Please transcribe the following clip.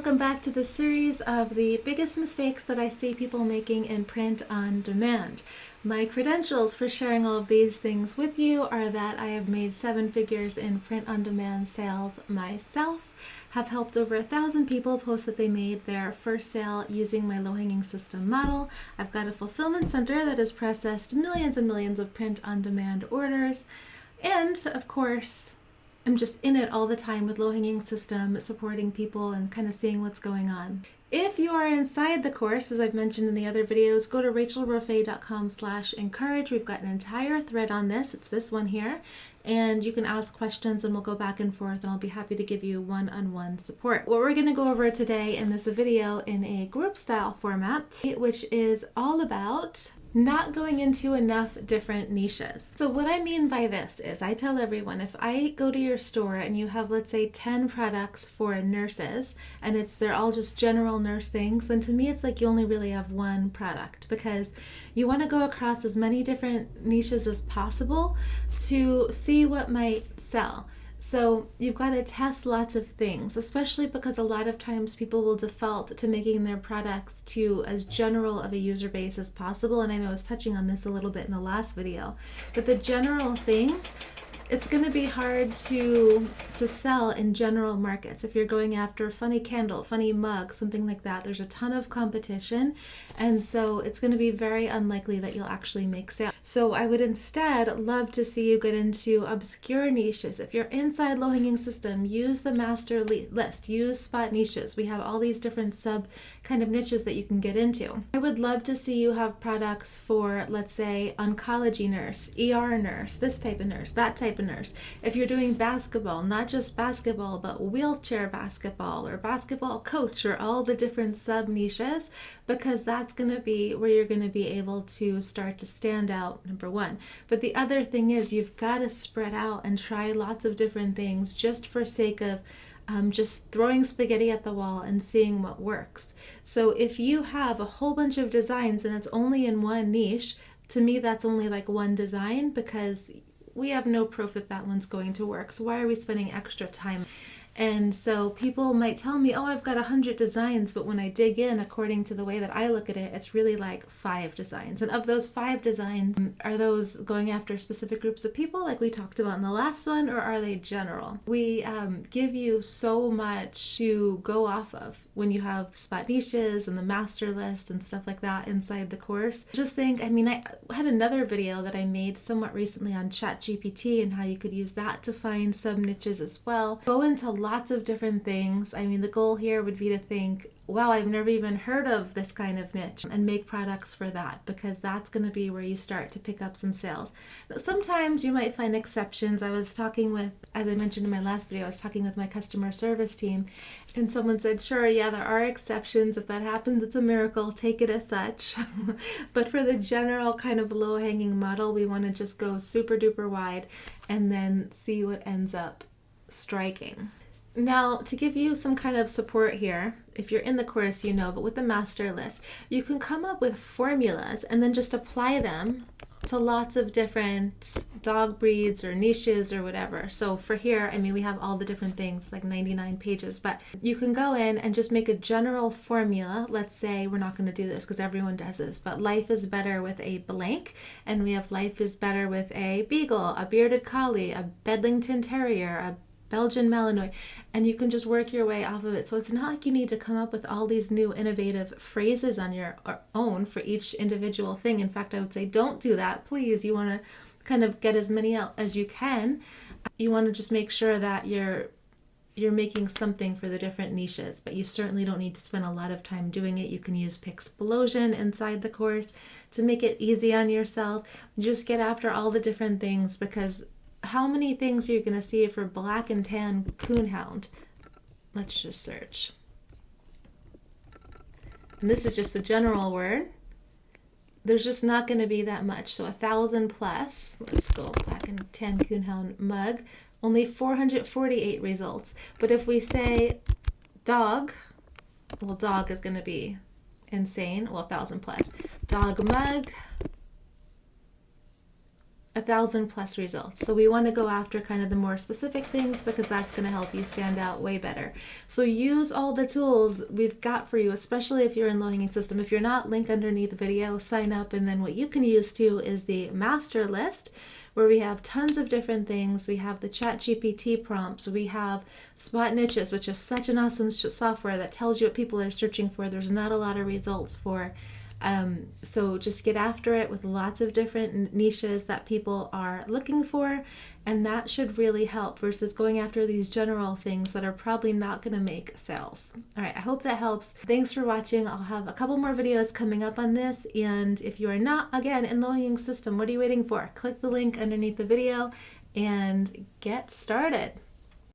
welcome back to the series of the biggest mistakes that I see people making in print on demand. My credentials for sharing all of these things with you are that I have made 7 figures in print on demand sales myself, have helped over 1,000 people post that they made their first sale using my low-hanging system model. I've got a fulfillment center that has processed millions and millions of print on demand orders, and of course, I'm just in it all the time with low-hanging system, supporting people and kind of seeing what's going on. If you are inside the course, as I've mentioned in the other videos, go to rachelroffe.com/encourage. We've got an entire thread on this. It's this one here. And you can ask questions and we'll go back and forth and I'll be happy to give you one-on-one support. What we're going to go over today in this video in a group style format, which is all about not going into enough different niches. So what I mean by this is I tell everyone, if I go to your store and you have, let's say, 10 products for nurses and they're all just general nurse things, then to me it's like you only really have one product, because you want to go across as many different niches as possible to see what might sell. So you've got to test lots of things, especially because a lot of times people will default to making their products to as general of a user base as possible. And I know I was touching on this a little bit in the last video, but the general things, it's going to be hard to sell in general markets. If you're going after funny candle, funny mug, something like that, there's a ton of competition. And so it's going to be very unlikely that you'll actually make sales. So I would instead love to see you get into obscure niches. If you're inside low-hanging system, use the master list, use spot niches. We have all these different sub kind of niches that you can get into. I would love to see you have products for, let's say, oncology nurse, ER nurse, this type of nurse, that type of nurse. If you're doing basketball, not just basketball, but wheelchair basketball or basketball coach, or all the different sub niches, because that's going to be where you're going to be able to start to stand out, number one. But the other thing is you've got to spread out and try lots of different things just for sake of just throwing spaghetti at the wall and seeing what works. So if you have a whole bunch of designs and it's only in one niche, to me that's only like one design, because we have no proof that one's going to work. So why are we spending extra time? And so people might tell me, oh, I've got 100 designs, but when I dig in, according to the way that I look at it, it's really like 5 designs. And of those 5 designs, are those going after specific groups of people like we talked about in the last one, or are they general? We give you so much to go off of when you have spot niches and the master list and stuff like that inside the course. Just think, I had another video that I made somewhat recently on ChatGPT and how you could use that to find sub niches as well. Go into lots of different things. The goal here would be to think, wow, I've never even heard of this kind of niche, and make products for that, because that's going to be where you start to pick up some sales. Sometimes you might find exceptions. I was talking with, as I mentioned in my last video, I was talking with my customer service team, and someone said, sure, yeah, there are exceptions. If that happens, it's a miracle. Take it as such. But for the general kind of low-hanging model, we want to just go super duper wide and then see what ends up striking. Now, to give you some kind of support here, if you're in the course, you know, but with the master list, you can come up with formulas and then just apply them to lots of different dog breeds or niches or whatever. So for here, we have all the different things, like 99 pages, but you can go in and just make a general formula. Let's say we're not going to do this because everyone does this, but life is better with a blank, and we have life is better with a beagle, a bearded collie, a Bedlington Terrier, a Belgian Malinois, and you can just work your way off of it. So it's not like you need to come up with all these new innovative phrases on your own for each individual thing. In fact, I would say don't do that, please. You want to kind of get as many out as you can. You want to just make sure that you're making something for the different niches, but you certainly don't need to spend a lot of time doing it. You can use Pixplosion inside the course to make it easy on yourself. Just get after all the different things, because how many things are you going to see for black and tan coonhound? Let's just search. And this is just the general word. There's just not going to be that much. So 1,000 plus. Let's go black and tan coonhound mug. Only 448 results. But if we say dog, well, dog is going to be insane. Well, 1,000 plus. Dog mug. 1,000 plus results. So we want to go after kind of the more specific things because that's going to help you stand out way better. So use all the tools we've got for you, especially if you're in low hanging system. If you're not, link underneath the video, sign up. And then what you can use too is the master list, where we have tons of different things. We have the ChatGPT prompts. We have Spot Niches, which is such an awesome software that tells you what people are searching for. There's not a lot of results for. So just get after it with lots of different niches that people are looking for, and that should really help versus going after these general things that are probably not going to make sales. All right, I hope that helps. Thanks for watching. I'll have a couple more videos coming up on this, and if you are not, again, in low hanging system, what are you waiting for? Click the link underneath the video and get started.